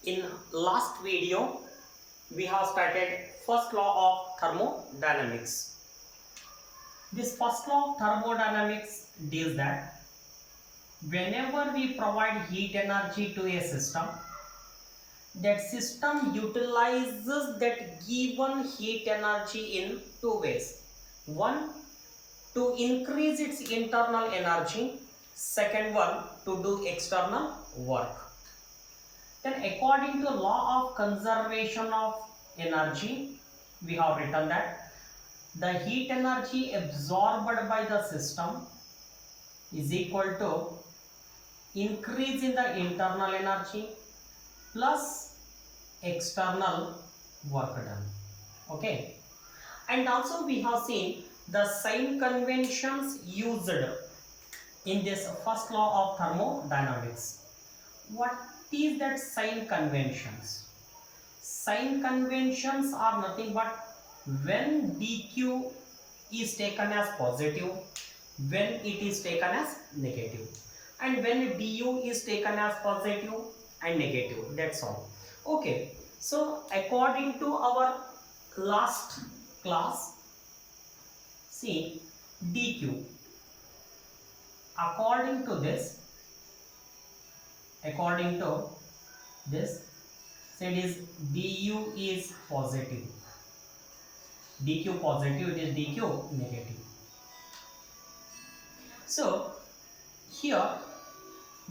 In last video, we have started first law of thermodynamics. This first law of thermodynamics deals that whenever we provide heat energy to a system, that system utilizes that given heat energy in two ways. One, to increase its internal energy. Second one, to do external work. Then according to law of conservation of energy, we have written that the heat energy absorbed by the system is equal to increase in the internal energy plus external work done. Okay. And also we have seen the sign conventions used in this first law of thermodynamics. What is that sign conventions? Sign conventions are nothing but when dq is taken as positive, when it is taken as negative, and when du is taken as positive and negative. That's all. Okay. So according to our last class, see dq. According to this, so it is du is positive, dq positive, it is dq negative. So here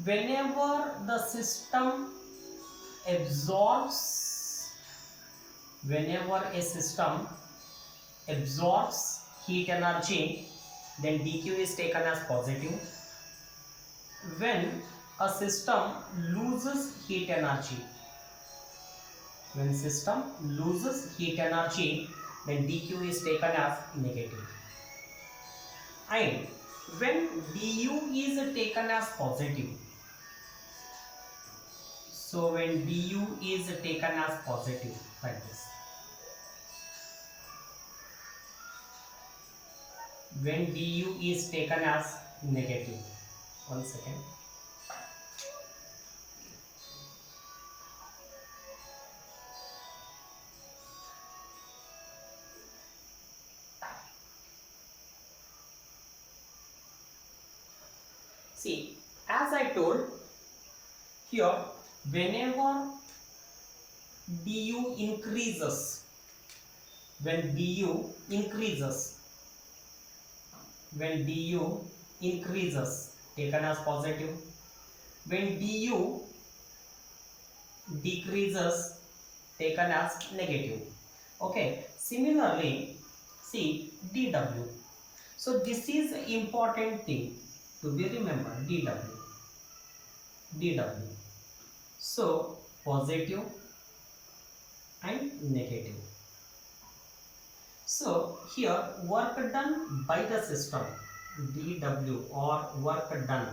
whenever the system absorbs, whenever a system absorbs heat energy, then dq is taken as positive. When a system loses heat energy, when system loses heat energy, then dq is taken as negative. And when du is taken as positive, so when du is taken as positive like this, when du is taken as negative, one second, see, as I told here, whenever du increases, when du increases, when du increases, taken as positive, when du decreases, taken as negative. Okay. Similarly, see dw. So this is important thing to be remembered. dw. So positive and negative. So here work done by the system, dw, or work done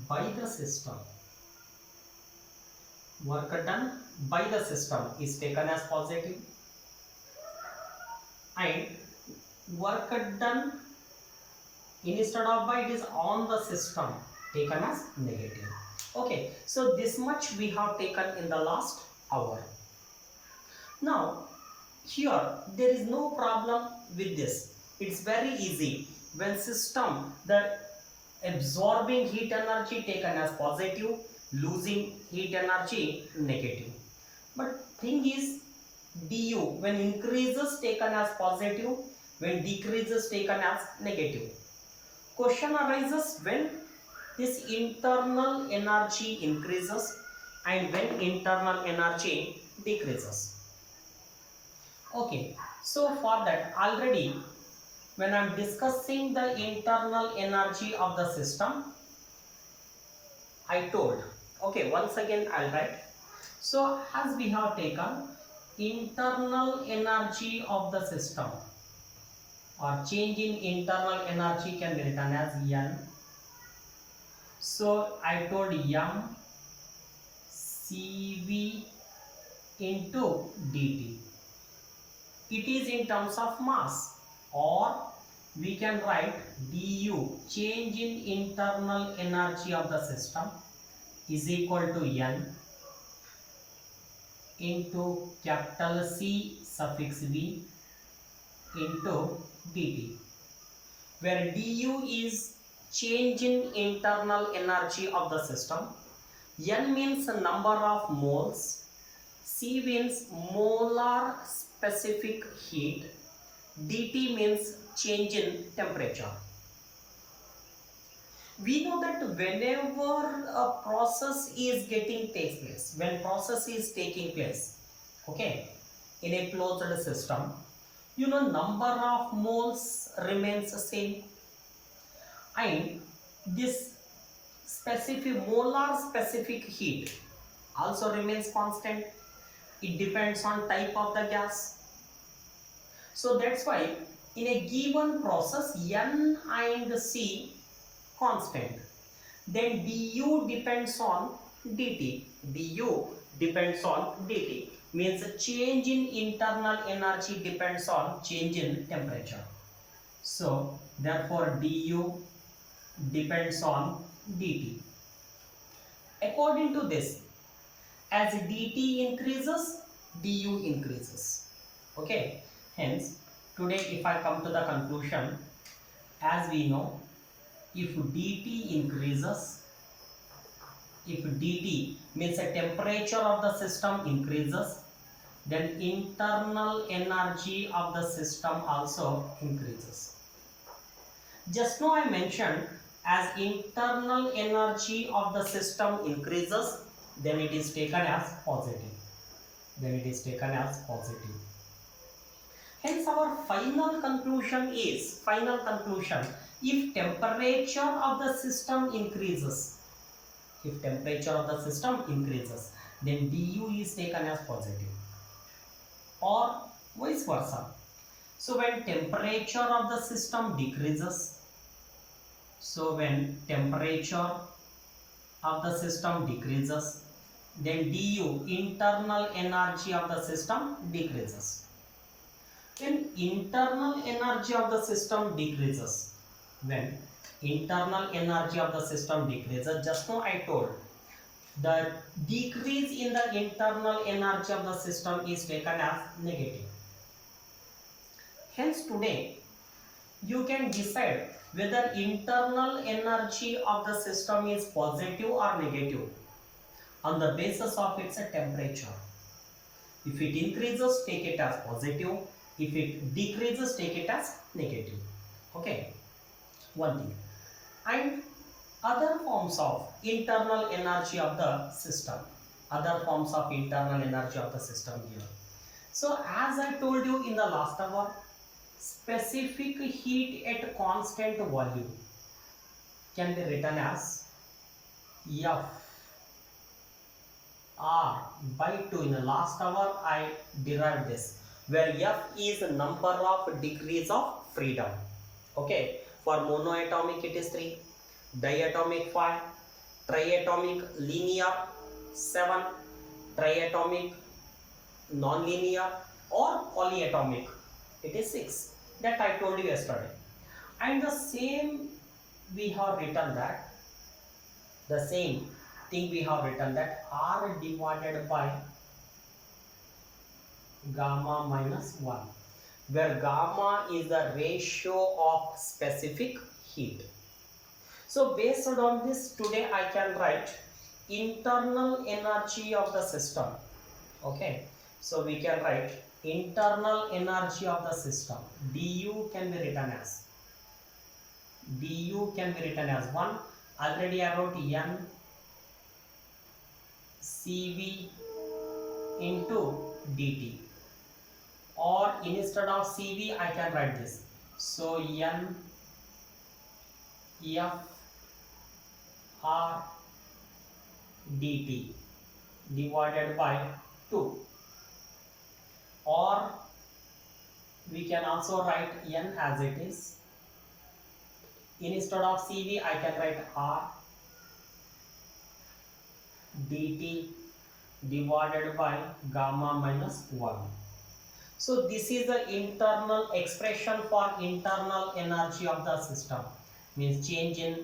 by the system, work done by the system is taken as positive, and work done instead of by, it is on the system, taken as negative. Okay, so this much we have taken in the last hour. Now here there is no problem with this. It's very easy. When system, the absorbing heat energy taken as positive, losing heat energy negative. But thing is du, when increases taken as positive, when decreases taken as negative. Question arises when this internal energy increases and when internal energy decreases. Okay, so for that, already when I am discussing the internal energy of the system, I told, okay, once again I'll write. So as we have taken internal energy of the system, or change in internal energy can be written as N. So I told m cv into dt. It is in terms of mass, or we can write du, change in internal energy of the system, is equal to n into capital C suffix v into dt, where du is change in internal energy of the system, n means number of moles, C means molar specific heat, dt means change in temperature. We know that whenever a process is takes place, when process is taking place, okay, in a closed system, number of moles remains the same, and this specific molar specific heat also remains constant. It depends on type of the gas. So that's why in a given process N and C constant, then du depends on dt. Du depends on dt means change in internal energy depends on change in temperature. So therefore du depends on dt. According to this, as dt increases, du increases. Okay, hence today if I come to the conclusion, as we know, if dt increases, if dt means the temperature of the system increases, then internal energy of the system also increases. Just now I mentioned, as internal energy of the system increases, then it is taken as positive. Then it is taken as positive. Hence our final conclusion is, if temperature of the system increases, then du is taken as positive, or vice versa. So when temperature of the system decreases, then du, internal energy of the system, decreases. When internal energy of the system decreases, just now I told, the decrease in the internal energy of the system is taken as negative. Hence today you can decide whether internal energy of the system is positive or negative on the basis of its temperature. If it increases, take it as positive. If it decreases, take it as negative. Okay, one thing. And other forms of internal energy of the system. Here. So as I told you in the last hour, specific heat at constant volume can be written as F R by 2. In the last hour I derived this, where F is the number of degrees of freedom. Okay, for monoatomic it is 3, diatomic 5, triatomic linear 7, triatomic non-linear, or polyatomic it is 6. That I told you yesterday. And the same we have written that, R divided by gamma minus 1, where gamma is the ratio of specific heat. So based on this, today I can write internal energy of the system. Okay, so we can write internal energy of the system. du can be written as 1. Already I wrote n cv into dt, or instead of cv I can write this. So n f r dt divided by 2, or we can also write n as it is. Instead of cv I can write r dt divided by gamma minus 1. So this is the internal expression for internal energy of the system, means change in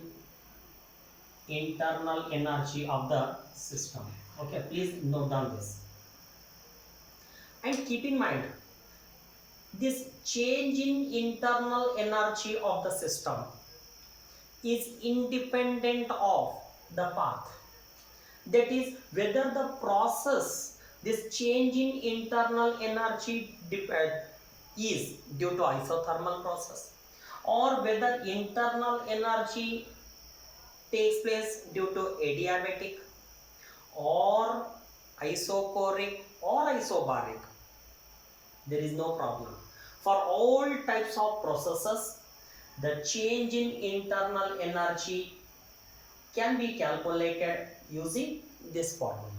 internal energy of the system. Okay, please note down this. And keep in mind, this change in internal energy of the system is independent of the path. That is, whether the process, this change in internal energy is due to isothermal process, or whether internal energy takes place due to adiabatic or isochoric or isobaric, there is no problem. For all types of processes, the change in internal energy can be calculated using this formula.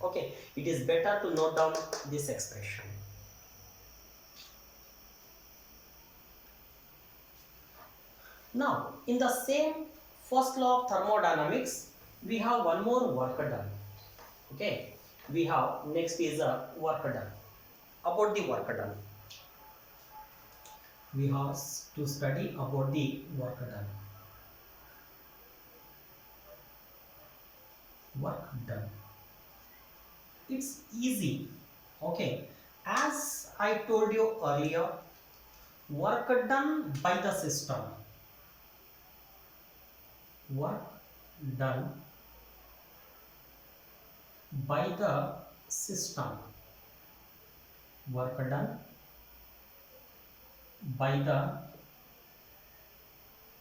Okay, it is better to note down this expression. Now, in the same first law of thermodynamics, we have one more work done. Okay, we have next is a work done. About the work done, we have to study about the work done. Work done. It's easy. Okay, as I told you earlier, work done by the system. Work done by the system. Work done by the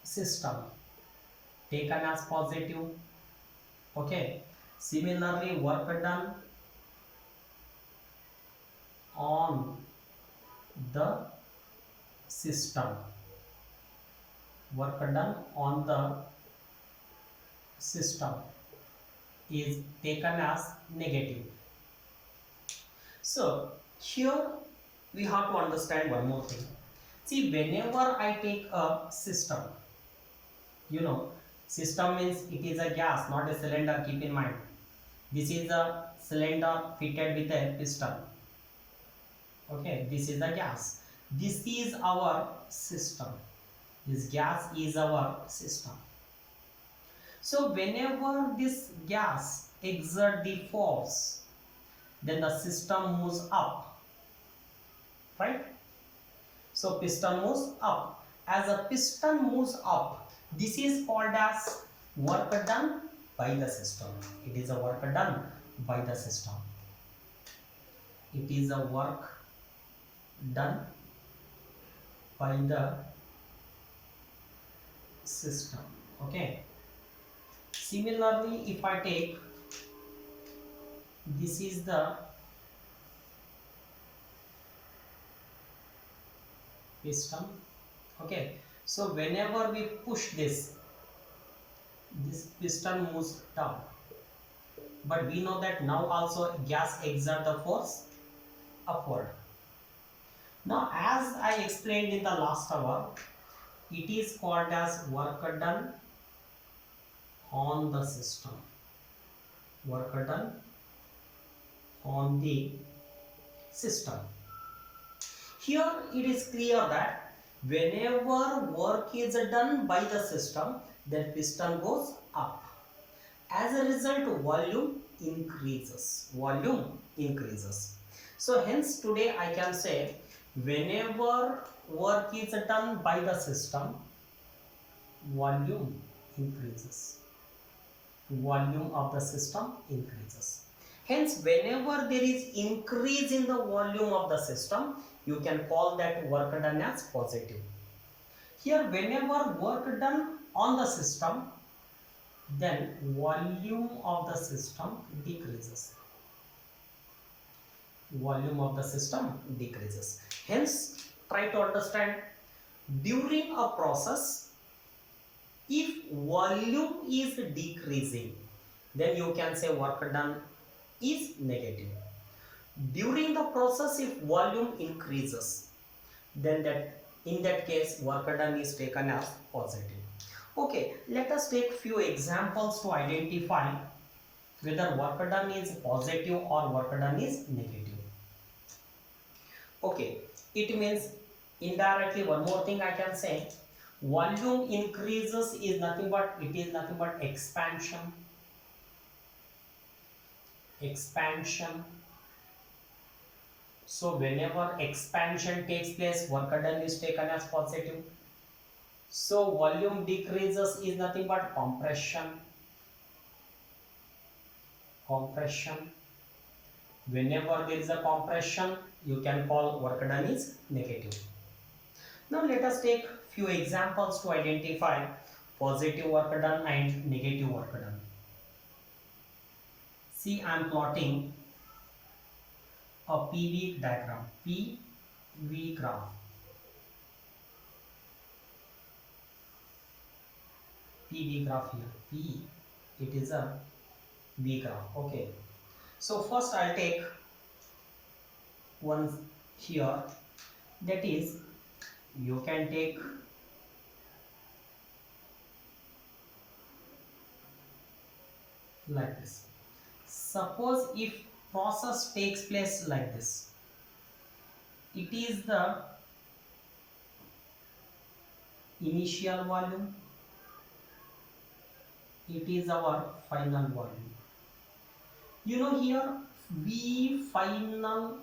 system taken as positive. Okay, similarly, work done on the system. Work done on the system is taken as negative. So here we have to understand one more thing. See, whenever I take a system, system means it is a gas, not a cylinder, keep in mind. This is a cylinder fitted with a piston. Okay, this is a gas. This is our system. This gas is our system. So whenever this gas exerts the force, then the system moves up, right? So piston moves up. As a piston moves up, this is called as work done by the system. It is a work done by the system. It is a work done by the system. Okay. Similarly, if I take, this is the piston. Okay, so whenever we push this piston moves down, but we know that now also gas exert the force upward. Now, as I explained in the last hour, it is called as work done on the system. Work done on the system. Here it is clear that whenever work is done by the system, then piston goes up. As a result, volume increases. Volume increases. So hence today I can say, whenever work is done by the system, volume increases. Volume of the system increases. Hence, whenever there is increase in the volume of the system, you can call that work done as positive. Here, whenever work done on the system, then volume of the system decreases. Volume of the system decreases. Hence, try to understand, during a process, if volume is decreasing, then you can say work done is negative. During the process, if volume increases, then in that case work done is taken as positive. Okay, let us take few examples to identify whether work done is positive or work done is negative. Okay, it means indirectly one more thing I can say, volume increases is nothing but, it is nothing but expansion. Expansion. So whenever expansion takes place, work done is taken as positive. So volume decreases is nothing but compression. Compression. Whenever there is a compression, you can call work done is negative. Now let us take few examples to identify positive work done and negative work done. See, I am plotting a PV diagram, PV graph, PV graph here, P, it is a V graph. Okay, so first I'll take one here, that is, you can take like this. Suppose if process takes place like this, it is the initial volume, it is our final volume. You know here V final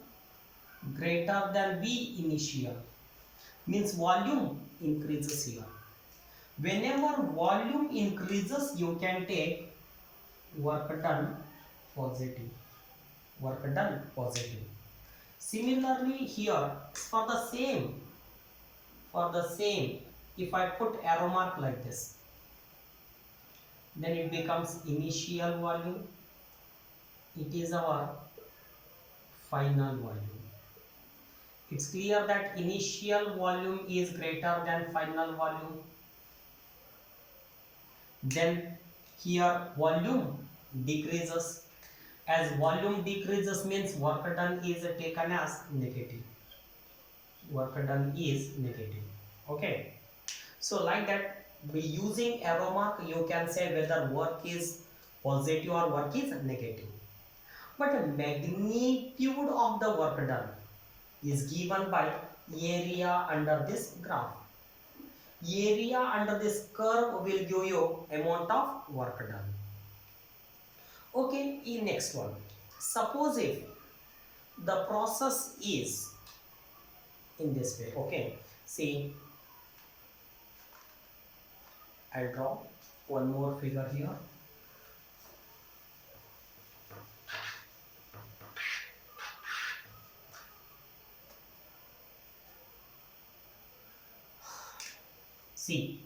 greater than V initial means volume increases here. Whenever volume increases, you can take work done positive. Work done positive. Similarly here for the same, if I put arrow mark like this, then it becomes initial volume, it is our final volume. It's clear that initial volume is greater than final volume. Then here volume decreases. As volume decreases means work done is taken as negative. Work done is negative. Okay. So like that, by using arrow mark, you can say whether work is positive or work is negative. But the magnitude of the work done is given by area under this graph. Area under this curve will give you amount of work done. Okay, in next one. Suppose if the process is in this way. Okay, see, I'll draw one more figure here. See,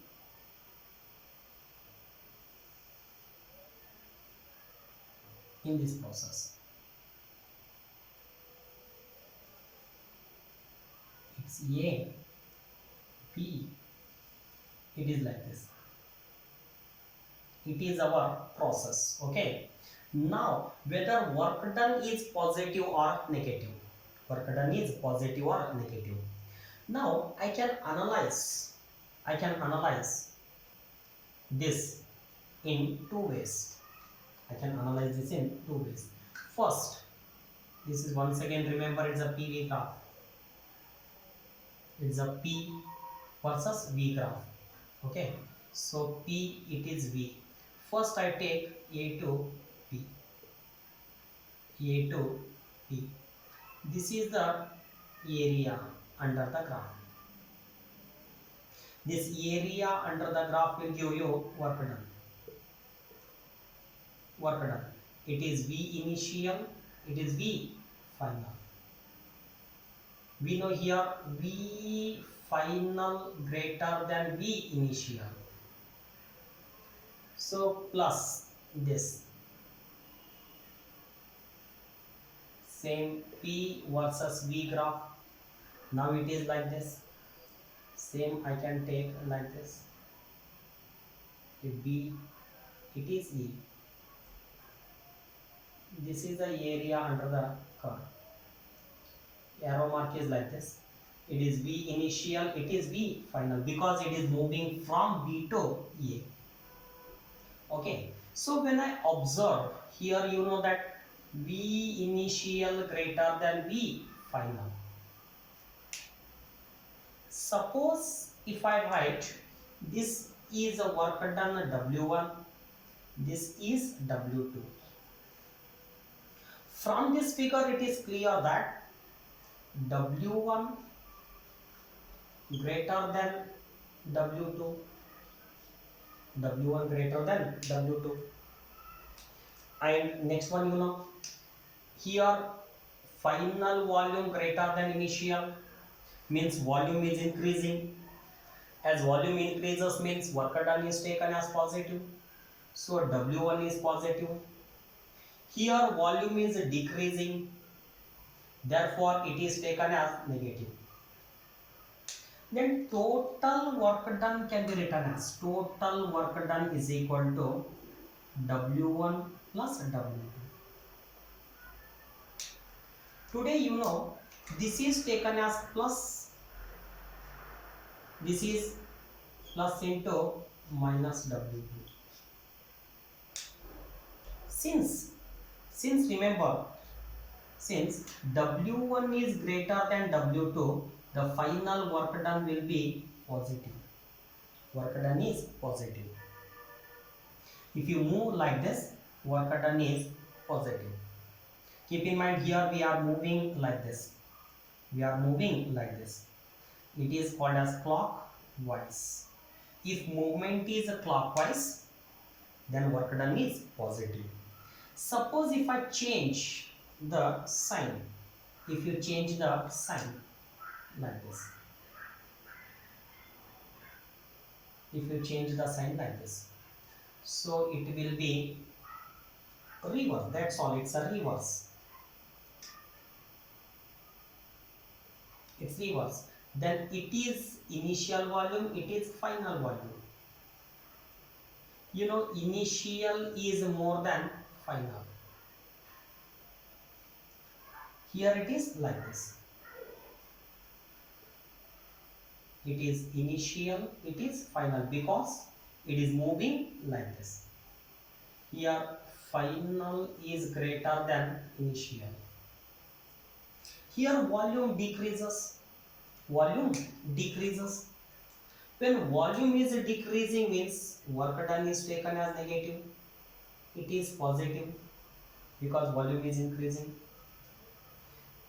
in this process, it's A, B, it is like this. It is our process. Okay, now whether work done is positive or negative, work done is positive or negative. Now I can analyze this in two ways. I can analyze this in two ways. First, this is once again, remember, it's a PV graph. It's a P versus V graph. Okay, so P, it is V. First I take A to P. A to P. This is the area under the graph. This area under the graph will give you work done. Work done. It is V initial, it is V final. We know here V final greater than V initial. So plus this. Same P versus V graph. Now it is like this. Same I can take like this. B, it is E. This is the area under the curve. Arrow mark is like this. It is V initial, it is V final because it is moving from B to A. Okay, so when I observe here, you know that V initial greater than V final. Suppose if I write this is a work done W1, this is W2. From this figure it is clear that W1 greater than W2, W1 greater than W2. And next one, here final volume greater than initial, means volume is increasing. As volume increases means work done is taken as positive, so W1 is positive. Here volume is decreasing, therefore it is taken as negative. Then total work done can be written as total work done is equal to W1 plus W2. Today this is taken as plus, this is plus into minus W2. Since remember, since W1 is greater than W2, the final work done will be positive. Work done is positive. If you move like this, work done is positive. Keep in mind, here we are moving like this. We are moving like this. It is called as clockwise. If movement is clockwise, then work done is positive. Suppose if I change the sign, if you change the sign like this, if you change the sign like this, so it will be reverse. That's all, it's a reverse. It's reverse. Then it is initial volume, it is final volume. Initial is more than final. Here it is like this. It is initial, it is final, because it is moving like this. Here final is greater than initial. Here volume decreases. Volume decreases. When volume is decreasing means work done is taken as negative. It is positive because volume is increasing.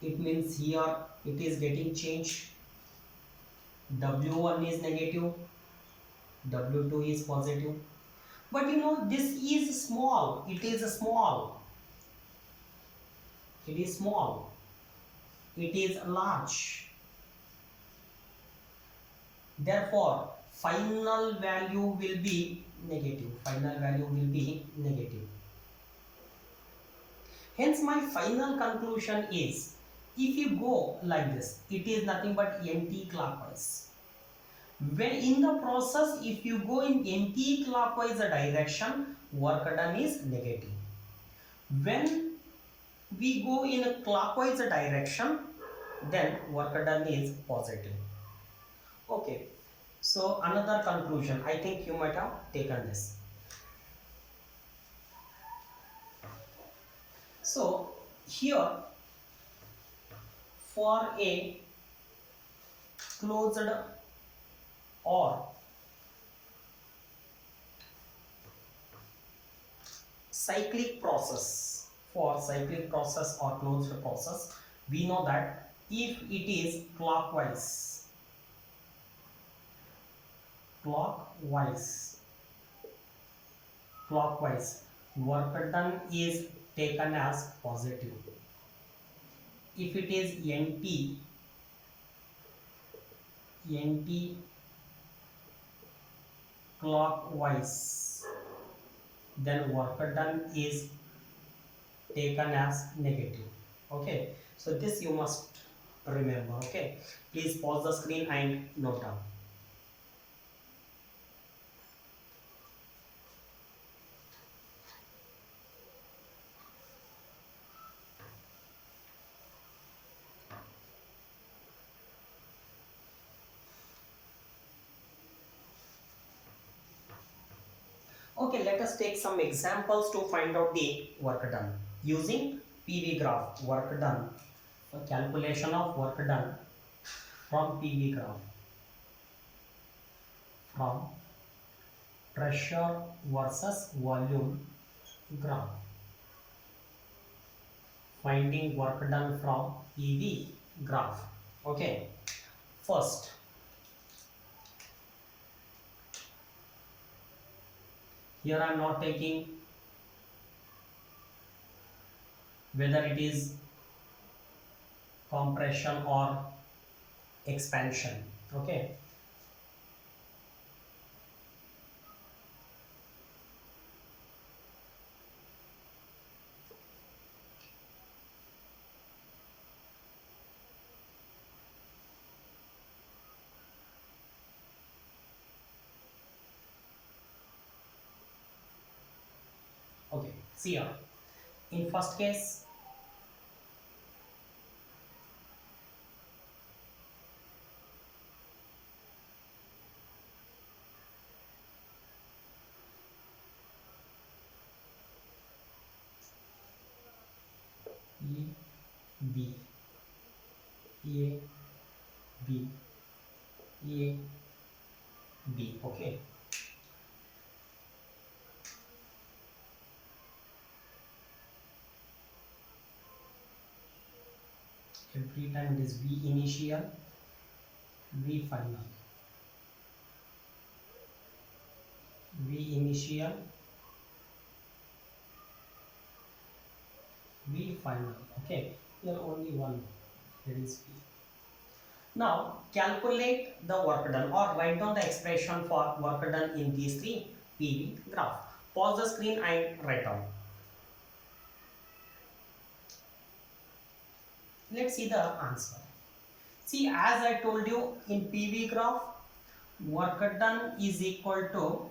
It means here it is getting changed. W1 is negative, W2 is positive. But this is small. It is small. It is small. It is large. Therefore, final value will be negative. Final value will be negative. Hence, my final conclusion is, if you go like this, it is nothing but anti-clockwise. When in the process, if you go in anti-clockwise direction, work done is negative. When we go in a clockwise direction, then work done is positive. Okay, so another conclusion, I think you might have taken this. So here, for a closed or cyclic process, for cyclic process or closed process, we know that if it is clockwise, work done is taken as positive. If it is anti-clockwise, then work done is taken as negative. Okay, so this you must remember. Okay, please pause the screen and note down. Okay, let us take some examples to find out the work done using PV graph. Work done, calculation of work done from PV graph. from pressure versus volume graph. Finding work done from PV graph. Okay, first here I am not taking whether it is compression or expansion. Okay, okay, see here in first case E B A B A B. Okay, every time it is V initial, V final, V initial, V final. Okay, here only one, that is V. Now calculate the work done or write down the expression for work done in these three PV graph. Pause the screen and write down. Let's see the answer. See, as I told you in PV graph, work done is equal to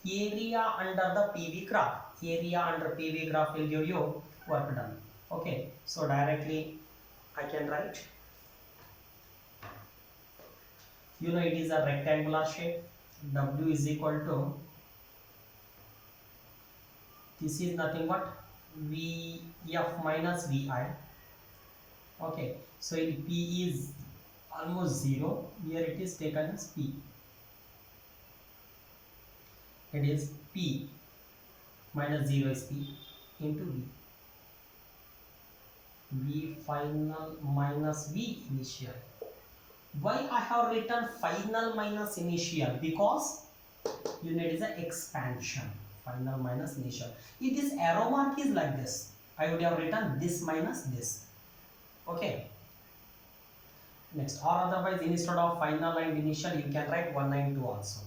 area under the PV graph. Area under PV graph will give you work done. Okay, so directly I can write. You know it is a rectangular shape. W is equal to, this is nothing but Vf minus Vi. Okay, so in P is almost 0. Here it is taken as P. It is P minus 0 is P into V. V final minus V initial. Why I have written final minus initial? Because unit is an expansion. Final minus initial. If this arrow mark is like this, I would have written this minus this. Okay. Next, or otherwise instead of final and initial, you can write 192 also.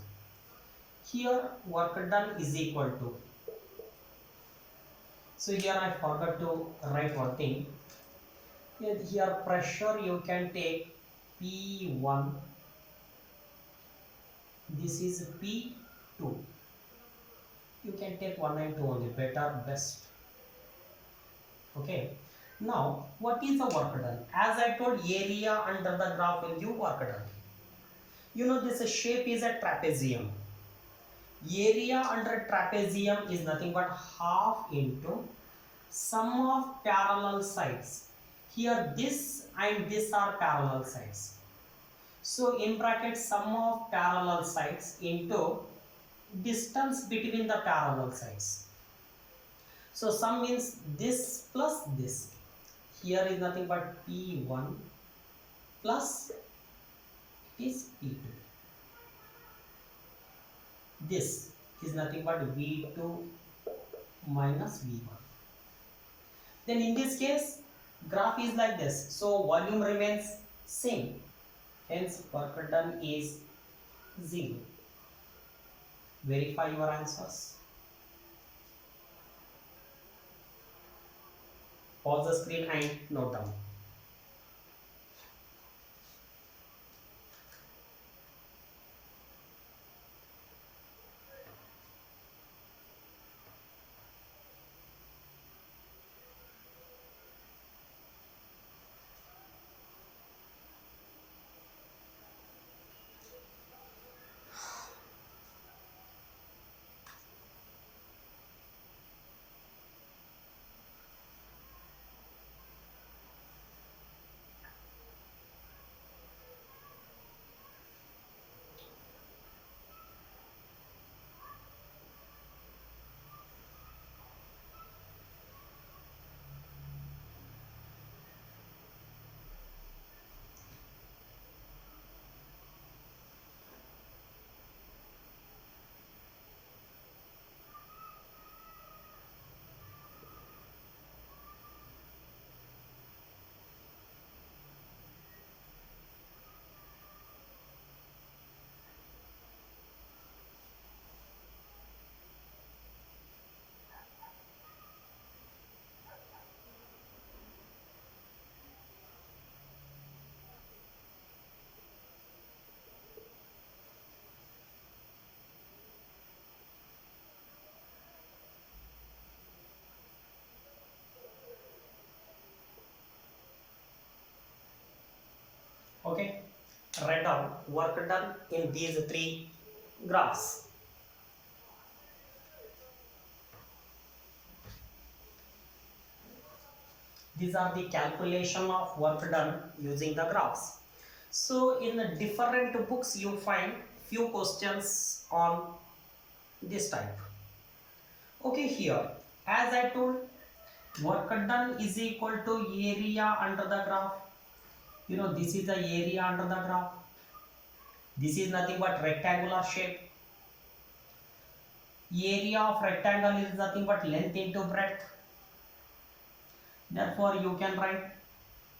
Here work done is equal to. So here I forgot to write one thing. Here pressure you can take P1. This is P2. You can take 192 only, better, best. Okay. Now, what is the work done? As I told, area under the graph will give work done. You know this shape is a trapezium. Area under trapezium is nothing but half into sum of parallel sides. Here this and this are parallel sides. So in bracket sum of parallel sides into distance between the parallel sides. So sum means this plus this. Here is nothing but P1 plus it is P2. This is nothing but V2 minus V1. Then in this case, graph is like this. So volume remains same. Hence work done is 0. Verify your answers. Pause the screen and note down. write down work done in these three graphs. These are the calculation of work done using the graphs. So in the different books you find few questions on this type. Okay, here as I told, work done is equal to area under the graph. You know, this is the area under the graph. This is nothing but rectangular shape. Area of rectangle is nothing but length into breadth. Therefore you can write,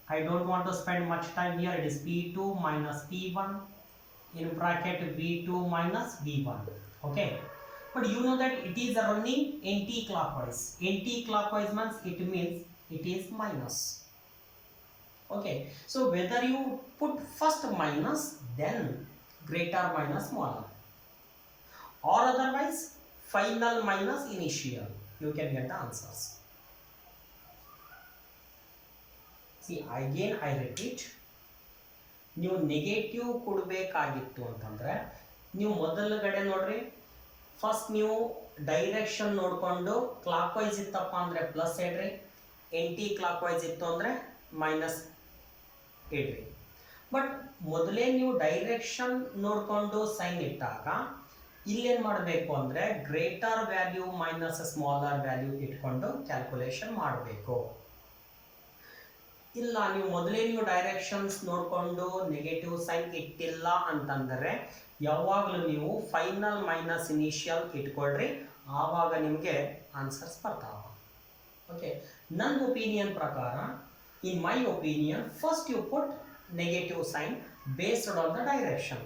I don't want to spend much time here, it is P2 minus P1 in bracket V2 minus V1. Okay, but you know that it is running anti-clockwise. Anti-clockwise means it is minus. Okay, so whether you put first minus then greater minus smaller, or otherwise final minus initial, you can get the answers. See, again I repeat, ನೀವು negative ಕೊಡಬೇಕಾಗಿತ್ತು ಅಂತಂದ್ರೆ ನೀವು ಮೊದಲಗಡೆ ನೋಡ್ರಿ, first ನೀವು direction ನೋಡಿಕೊಂಡು clock wise ಇತ್ತಪ್ಪ ಅಂದರೆ plus ಇಡ್ರಿ, ಆಂಟಿ ಕ್ಲಾಕ್ ವೈಸ್ ಇತ್ತು ಅಂದರೆ ಮೈನಸ್ ಇಡ್ರಿ. ಬಟ್ ಮೊದಲೇ ನೀವು ಡೈರೆಕ್ಷನ್ ನೋಡಿಕೊಂಡು ಸೈನ್ ಇಟ್ಟಾಗ ಇಲ್ಲೇನು ಮಾಡಬೇಕು ಅಂದರೆ greater value minus smaller value ಇಟ್ಕೊಂಡು ಕ್ಯಾಲ್ಕುಲೇಷನ್ ಮಾಡಬೇಕು. ಇಲ್ಲ ನೀವು ಮೊದಲೇ ನೀವು ಡೈರೆಕ್ಷನ್ಸ್ ನೋಡಿಕೊಂಡು ನೆಗೆಟಿವ್ ಸೈನ್ ಇಟ್ಟಿಲ್ಲ ಅಂತಂದರೆ ಯಾವಾಗಲೂ ನೀವು ಫೈನಲ್ ಮೈನಸ್ ಇನಿಷಿಯಲ್ ಇಟ್ಕೊಳ್ರಿ, ಆವಾಗ ನಿಮಗೆ ಆನ್ಸರ್ಸ್ ಬರ್ತಾವ. ಓಕೆ, ನನ್ನ ಒಪಿನಿಯನ್ ಪ್ರಕಾರ, in my opinion, first you put negative sign based on the direction,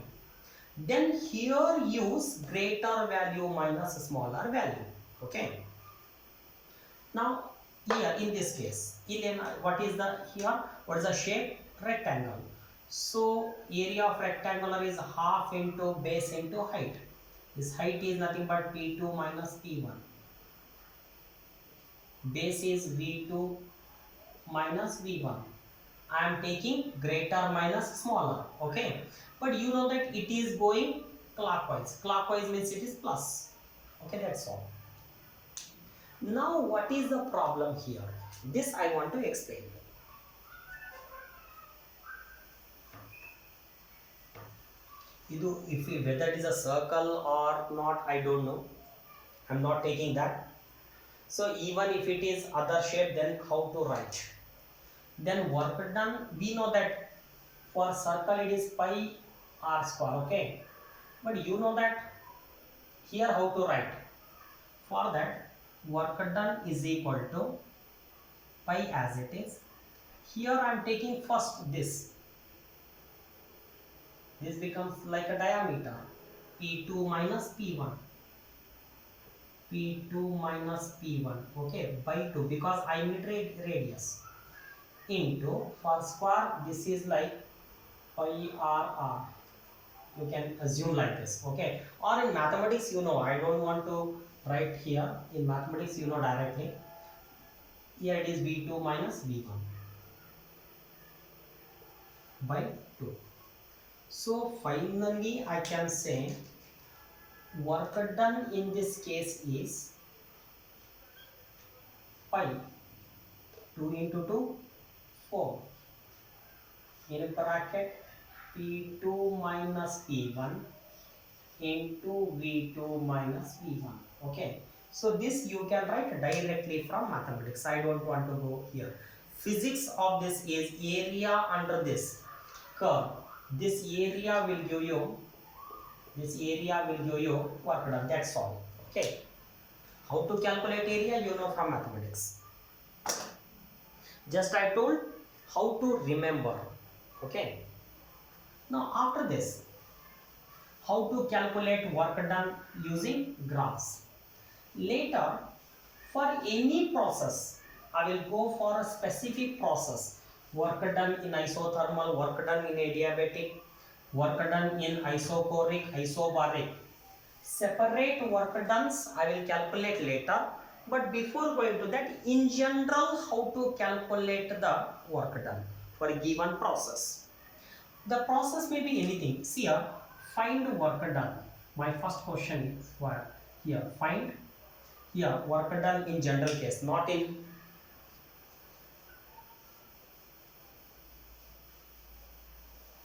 then here use greater value minus smaller value. Okay, now here in this case, what is the here, what is the shape? Rectangle. So area of rectangular is half into base into height. This height is nothing but P2 minus P1. Base is V2 minus V1. I am taking greater minus smaller. Okay, but you know that it is going clockwise. Clockwise means it is plus. Okay, that's all. Now what is the problem here? This I want to explain. Whether it is a circle or not, I don't know. I'm not taking that. So even if it is other shape, then how to write? Then work done, we know that for circle it is pi r square. Okay, but you know that here how to write? For that, work done is equal to pi as it is. Here I am taking first this becomes like a diameter, P2 minus P1, P2 minus P1, okay, by 2, because I need radius, into, for square this is like pi r. You can assume like this. Okay, or in mathematics, you know, I don't want to write here. In mathematics, you know directly, here it is V2 minus V1 by 2. So finally I can say work done in this case is pi 2 into 2 4 in bracket P2 minus P1 into V2 minus V1. Okay, so this you can write directly from mathematics. I don't want to go here. Physics of this is area under this curve. This area will give you work done. That's all. Okay, how to calculate area, you know from mathematics. Just I told how to remember. Okay, now after this, how to calculate work done using graphs. Later, for any process, I will go for a specific process. Work done in isothermal, work done in adiabatic, work done in isochoric, isobaric. Separate work dones I will calculate later. But before going to that, in general, how to calculate the work done for a given process. The process may be anything. See here, find work done. My first question is what? Here, find here work done in general case, not in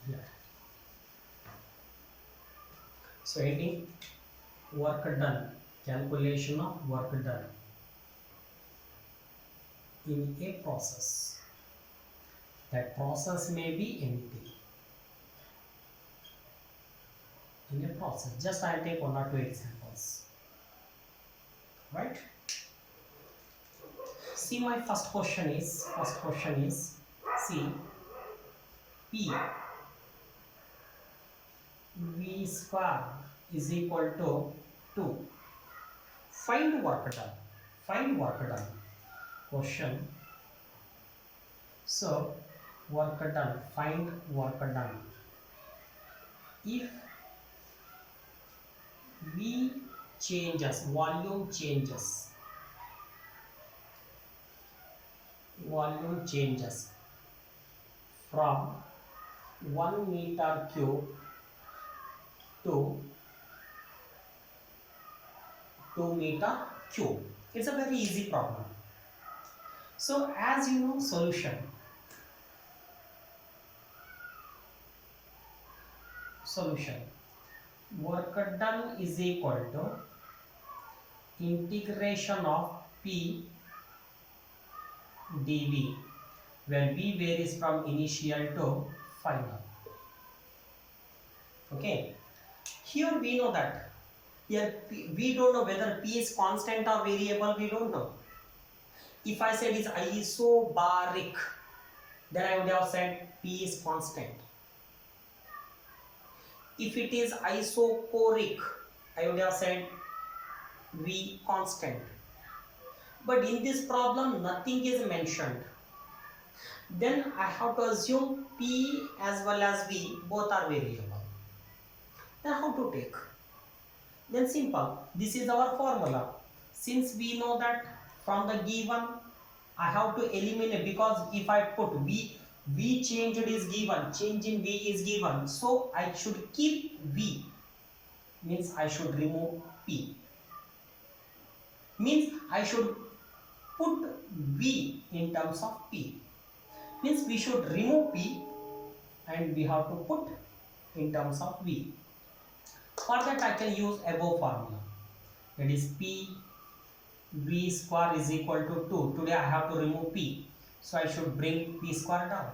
here. So heading work done, calculation of work done in a process. That process may be anything. In a process, just I'll take one or two examples. Right? See, my first question is see P V square is equal to 2. Find work done. Find work done. Question. So work done. Find work done. If V changes, volume changes from 1 meter cube to 2 meter cube. It's a very easy problem. So as you know, solution work done is equal to integration of P dV, where V varies from initial to final. Okay, here we know that here we don't know whether P is constant or variable. We don't know. If I said it's isobaric, then I would have said P is constant. If it is isochoric, I would have said V constant. But in this problem, nothing is mentioned. Then I have to assume P as well as V both are variable. Then how to take? Then simple. This is our formula. Since we know that from the given, I have to eliminate, because if I put V changed is given, change in V is given. So I should keep V. Means I should remove P. Means I should put V in terms of P. Means we should remove P and we have to put in terms of V. For that I can use above formula. That is P V square is equal to 2. Today I have to remove P. So I should bring P square down.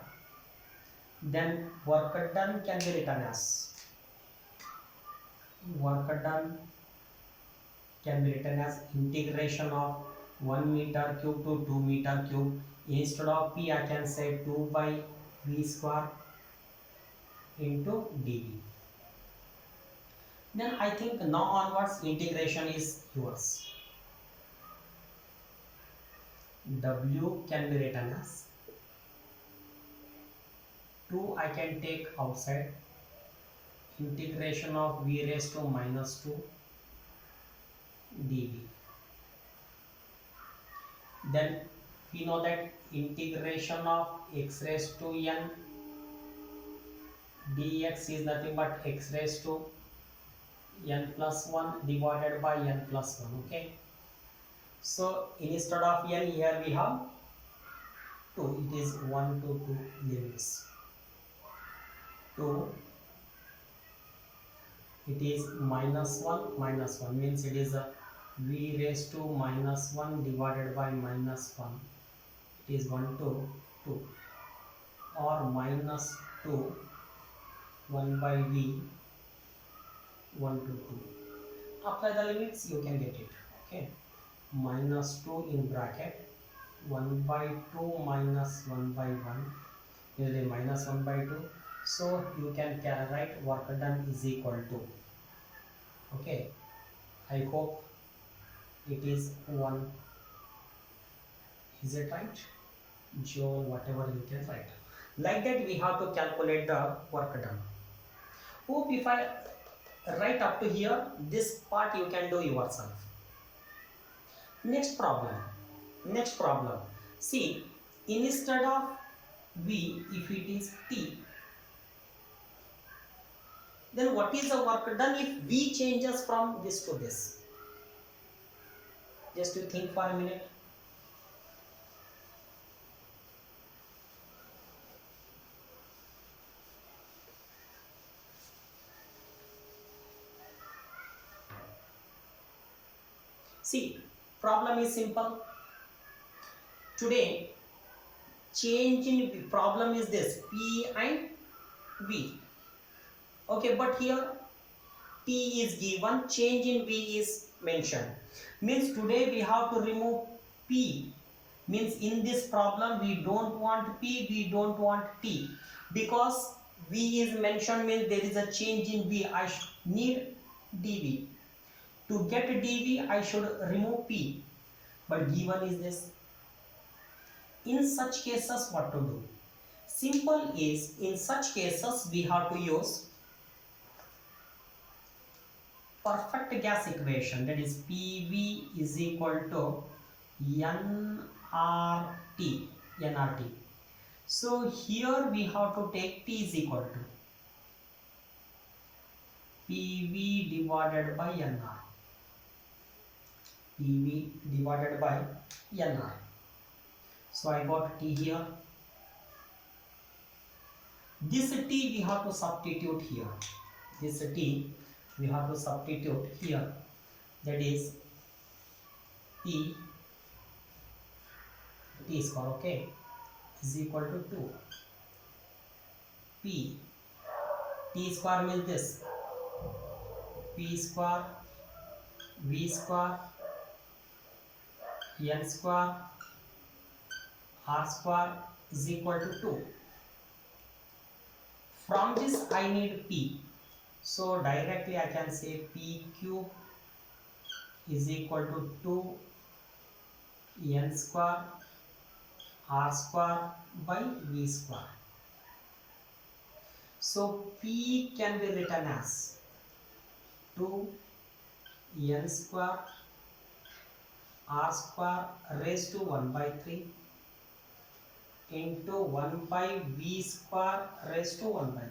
Then work done can be written as integration of 1 meter cube to 2 meter cube. Instead of P I can say 2 by V square into dV. Then I think now onwards integration is yours. W can be written as 2 I can take outside, integration of V raised to minus 2 dV. Then we know that integration of x raised to n dx is nothing but x raised to n plus 1 divided by n plus 1. Okay, so instead of n here we have 2. It is 1 to 2 limits. 2, it is minus 1 means it is a V raised to minus 1 divided by minus 1. It is 1 to 2, or minus 2 1 by V 1 to 2. Apply the limits, you can get it. Okay, minus 2 in bracket 1 by 2 minus 1 by 1 is minus 1 by 2. So you can write work done is equal to. Okay, I hope it is 1. Is it right? Joule, whatever you can write. Like that we have to calculate the work done. Hope if I write up to here, this part you can do yourself. Next problem. See, instead of V, if it is T, Then what is the work done if V changes from this to this? Just to think for a minute. See, problem is simple. Today, change in problem is this P and V. Okay, but here P is given, change in V is mentioned. Means today we have to remove P. Means in this problem we don't want P, we don't want T. Because V is mentioned means there is a change in V. I need dV. To get dV I should remove P. But given is this. In such cases what to do? Simple is, in such cases we have to use perfect gas equation, that is PV is equal to nRT. So here we have to take T is equal to PV divided by nR. PV divided by nR. So I got T here. This T we have to substitute here. This T we have to substitute here. That is T square, okay, is equal to 2. P T square means this P square V square N square R square is equal to 2. From this I need P. So directly I can say P cube is equal to 2 N square R square by V square. So P can be written as 2 N square R square raised to 1 by 3 into 1 by V square raised to 1 by 3.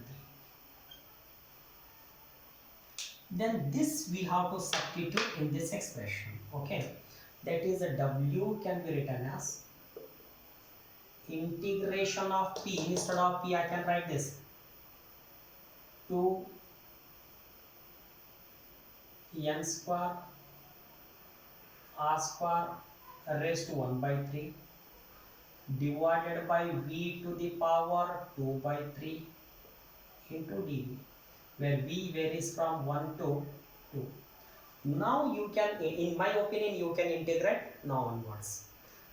Then this we have to substitute in this expression, okay. That is a W can be written as integration of P. Instead of P I can write this 2 N square R square raised to 1 by 3 divided by V to the power 2 by 3 into dV, where V varies from 1 to 2. Now you can, in my opinion, you can integrate now onwards.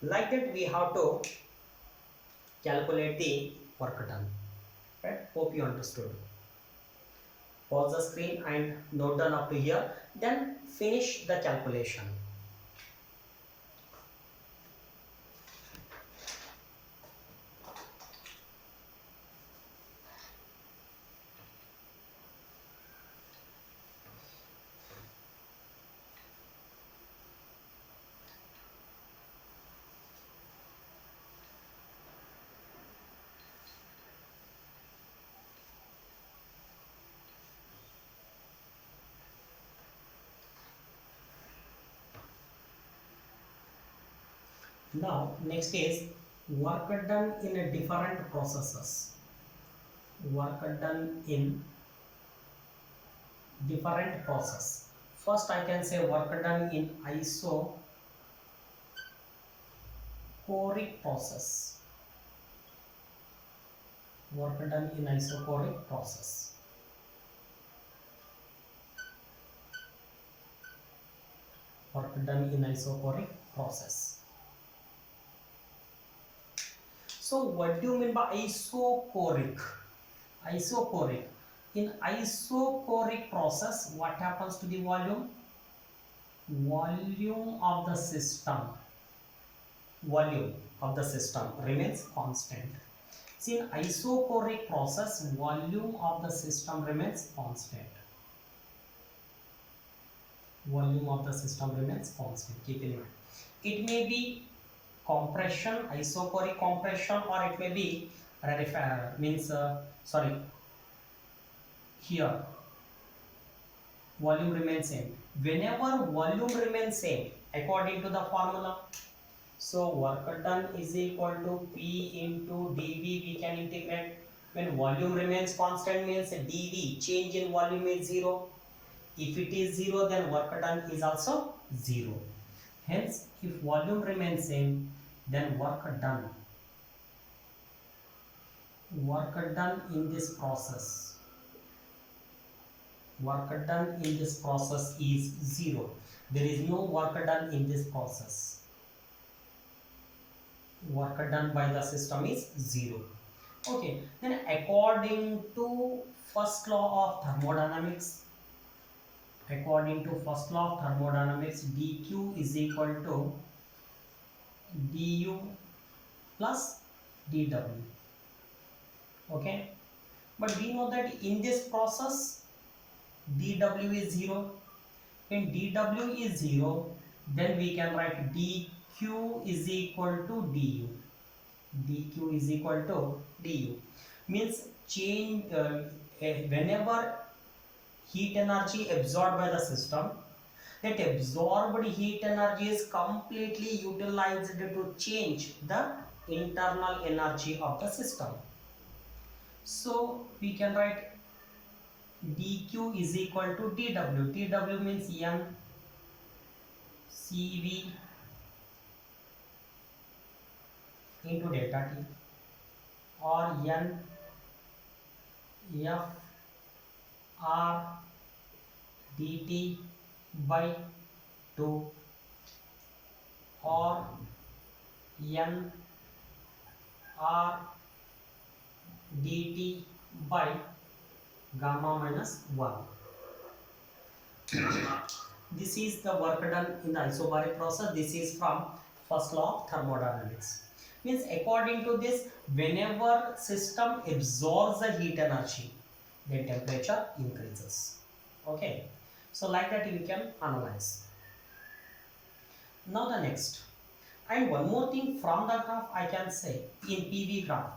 Like that we have to calculate the work done. Right? Hope you understood. Pause the screen and note down up to here. Then finish the calculation. Now next is work done in a different processes. Work done in different process. First I can say work done in isochoric process. Work done in isochoric process. Work done in isochoric process. So what do you mean by isochoric? Isochoric. In isochoric process, what happens to the volume? Volume of the system. Volume of the system remains constant. See, in isochoric process, volume of the system remains constant. Volume of the system remains constant. Keep in mind. It may be compression, isochoric compression, or it may be here volume remains same. Whenever volume remains same, according to the formula, so work done is equal to P into dV. We can integrate. When volume remains constant means dV change in volume is 0. If it is 0, then work done is also 0. Hence, if volume remains same, then work done in this process, is 0. There is no work done in this process. Work done by the system is 0. Okay, then according to first law of thermodynamics, dq is equal to du plus dw. Okay, but we know that in this process dw is 0. When dw is 0, then we can write dq is equal to du. Means change whenever heat energy absorbed by the system, that absorbed heat energy is completely utilized to change the internal energy of the system. So we can write dq is equal to dw means n cv into delta t, or n f r dt by 2, or n r dt by gamma minus 1. This is the work done in the isobaric process. This is from first law of thermodynamics. Means according to this, whenever system absorbs the heat energy, then temperature increases. Okay, so like that we can analyze. Now the next, and one more thing from the graph I can say, in PV graph,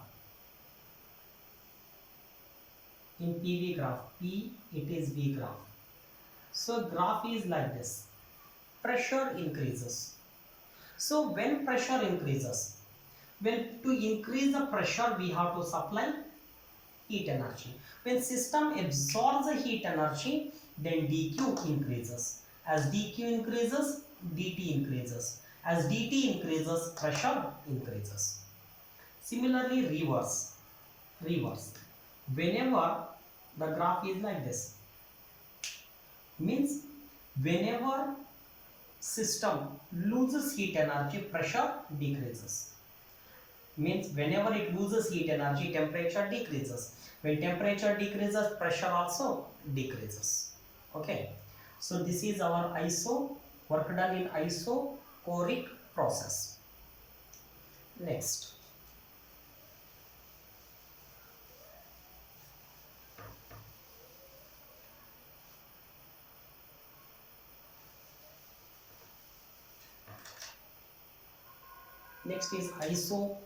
P it is V graph. So graph is like this, pressure increases. So when pressure increases, to increase the pressure we have to supply heat energy. When system absorbs the heat energy, then dq increases. As dq increases, dt increases. As dt increases, pressure increases. Similarly, reverse. Whenever the graph is like this, means whenever system loses heat energy, pressure decreases. Means whenever it loses heat energy, temperature decreases. When temperature decreases, pressure also decreases. Okay, so this is our work done in isochoric process. Next, is isobaric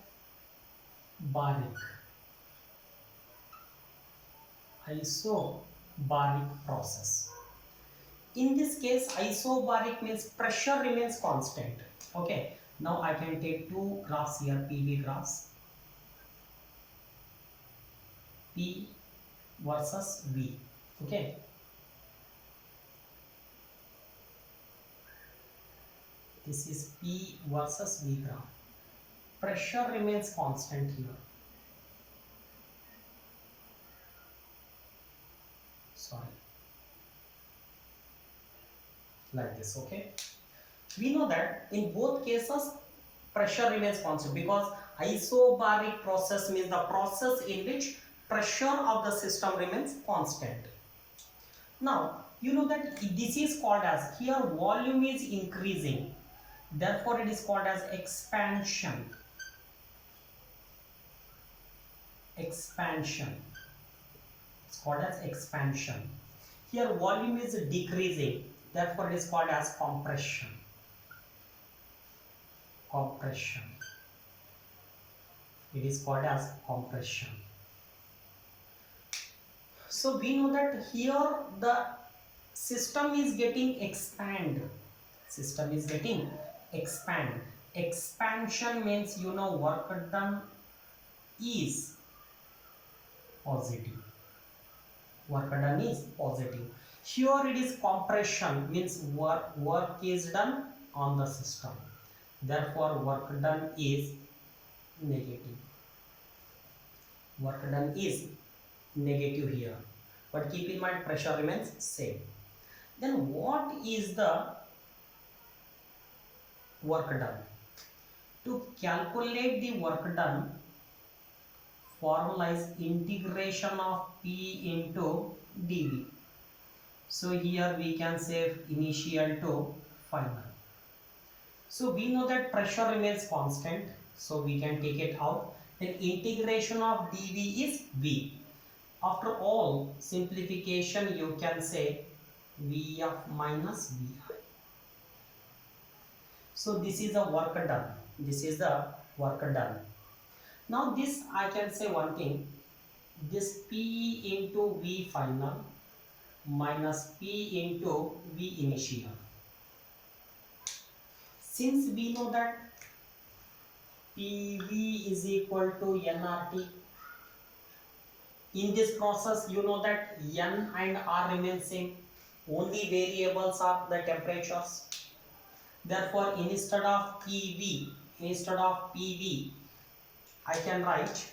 process. In this case, isobaric means pressure remains constant. Okay, now I can take two graphs here, PV graphs, P versus V. Okay, this is P versus V graph. Pressure remains constant here. Sorry, like this. Okay, we know that in both cases pressure remains constant, because isobaric process means the process in which pressure of the system remains constant. Now you know that this is called as, here volume is increasing, therefore it is called as expansion. It's called as expansion. Here volume is decreasing, therefore it is called as compression. It is called as compression. So we know that here the system is getting expand. System is getting expand. Expansion means work done is positive. Work done is positive. Here it is compression means work is done on the system. Therefore work done is negative. Work done is negative here. But keep in mind pressure remains same. Then what is the work done? To calculate the work done, formula is integration of P into dV. So here we can say initial to final. So we know that pressure remains constant, so we can take it out. Then integration of dV is V. After all simplification, you can say Vf minus Vi. So this is the work done. This is the work done. Now this I can say one thing. This P into V final minus P into V initial. Since we know that PV is equal to nRT, in this process you know that N and R remain same, only variables are the temperatures. Therefore instead of PV I can write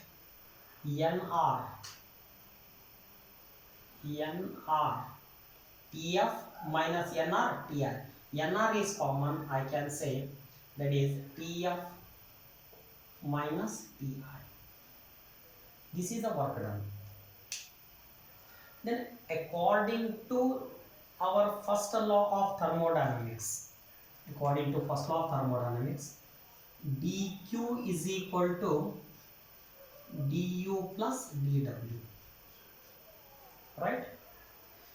NR TF minus NR TR. NR is common, I can say that is TF minus TI. This is the work done. Then according to our first law of thermodynamics, dq is equal to du plus dw, right?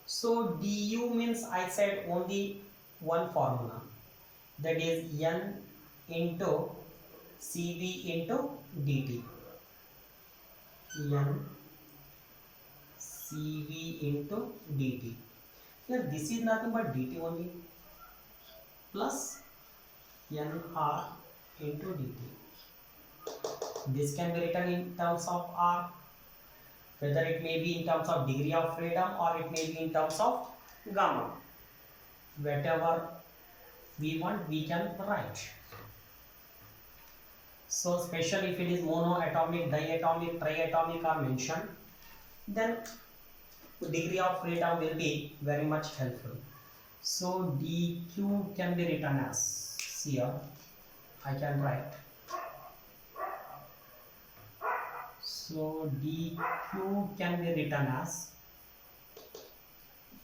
So du means I said only one formula, that is n into cv into dt. N cv into dt. Here this is nothing but dt only, plus nr into dt. This can be written in terms of r, whether it may be in terms of degree of freedom or it may be in terms of gamma. Whatever we want we can write. So especially if it is monoatomic, diatomic, triatomic are mentioned, then degree of freedom will be very much helpful. So dq can be written as, here I can write, so dq can be written as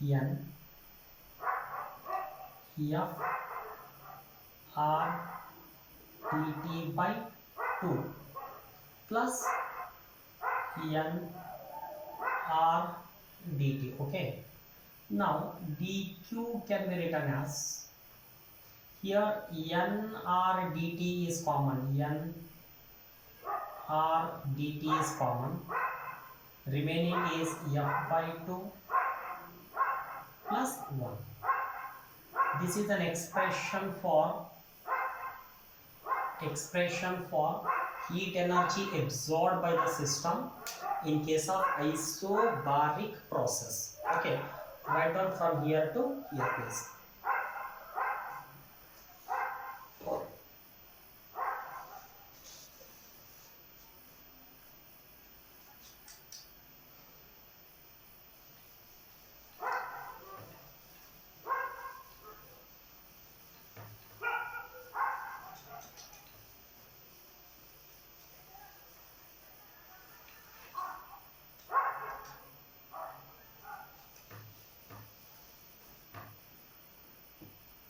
n f r dt by 2 plus n r dt. Okay, now dq can be written as, here n r dt is common, n r dt is common, remaining is f by 2 plus 1. This is an expression for heat energy absorbed by the system in case of isobaric process. Okay, write down from here to here please.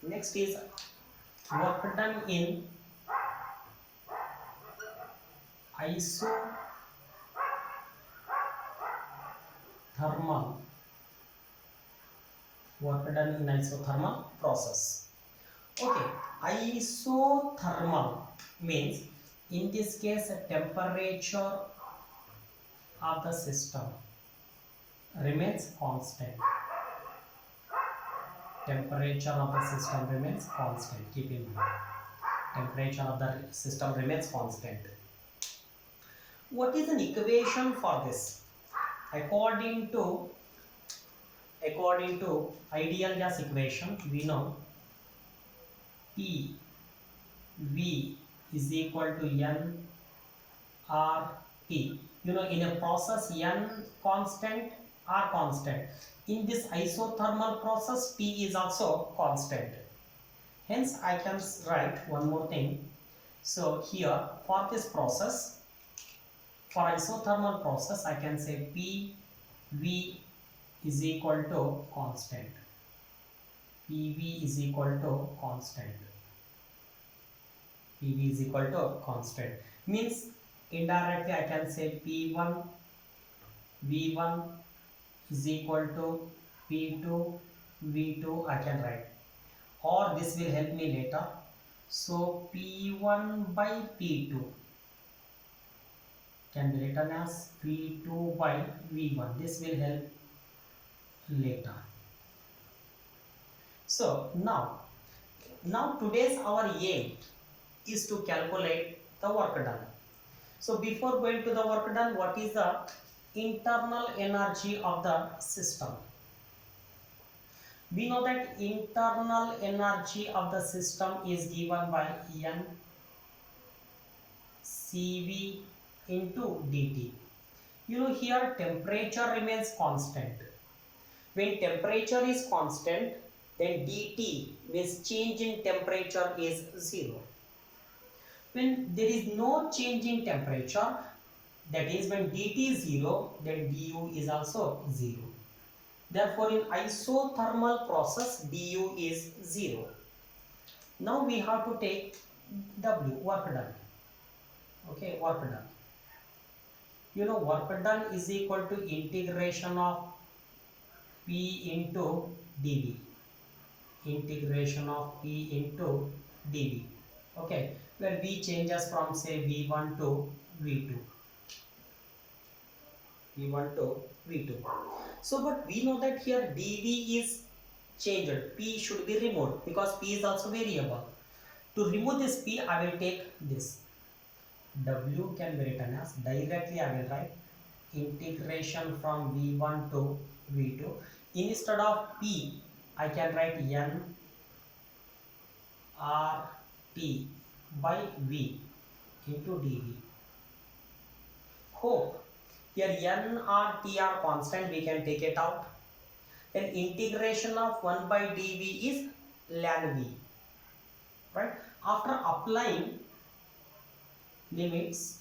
Next is work done in isothermal. Work done in isothermal process. Okay, isothermal means in this case temperature of the system remains constant. temperature of the system remains constant. Keep in mind, temperature of the system remains constant. What is an equation for this? According to ideal gas equation, we know P V is equal to N R T. You know, in a process, N constant, R constant. In this isothermal process, T is also constant. Hence, I can write one more thing. So here, for this process, for isothermal process, I can say P V is equal to constant. PV is equal to constant. PV is equal to constant. Means indirectly I can say P1 V1 is equal to P2 V2 I can write, or this will help me later. So P1 by P2 can be written as P2 by V1. This will help later. So now today's our aim is to calculate the work done. So before going to the work done, what is the internal energy of the system? We know that internal energy of the system is given by N CV into dt. You know, here temperature remains constant. When temperature is constant, then dt means change in temperature is 0. When there is no change in temperature, that is when dt is 0, then du is also 0. Therefore, in isothermal process, du is 0. Now we have to take W, work done. Okay, work done. You know, work done is equal to integration of P into dV. Integration of P into dV. Okay, where V changes from say V1 to V2. V1 to V2. So, but we know that here dV is changed. P should be removed because P is also variable. To remove this P, I will take this. W can be written as, directly I will write integration from V1 to V2. Instead of P, I can write N R T by V into dV. Hope here N R T are constant, we can take it out. Then integration of 1 by dV is ln V. Right? After applying limits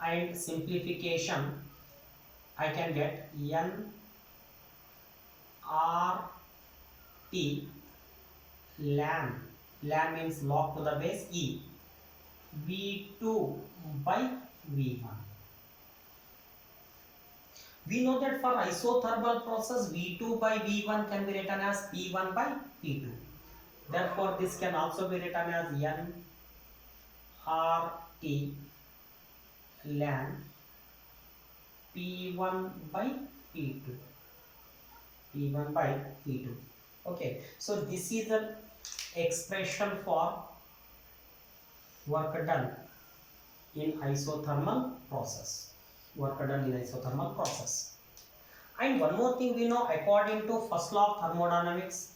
and simplification, I can get N R T ln means log to the base E V2 by V1. We know that for isothermal process, V2 by V1 can be written as P1 by P2. Therefore, this can also be written as N R T ln P1 by P2. P1 by P2. Okay, so this is the expression for work done in isothermal process. Work done in isothermal process. And one more thing we know, according to first law of thermodynamics,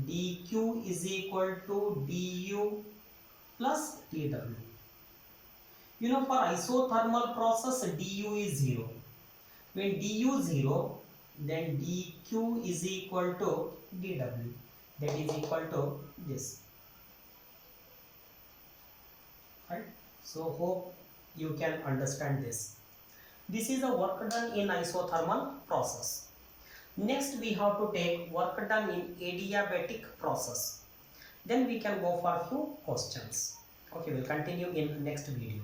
dq is equal to du plus tw. You know, for isothermal process, du is 0. When du 0, then dq is equal to dw. That is equal to this. Right? So hope you can understand this. This is the work done in isothermal process. Next we have to take work done in adiabatic process. Then we can go for a few questions. Okay, we'll continue in next video.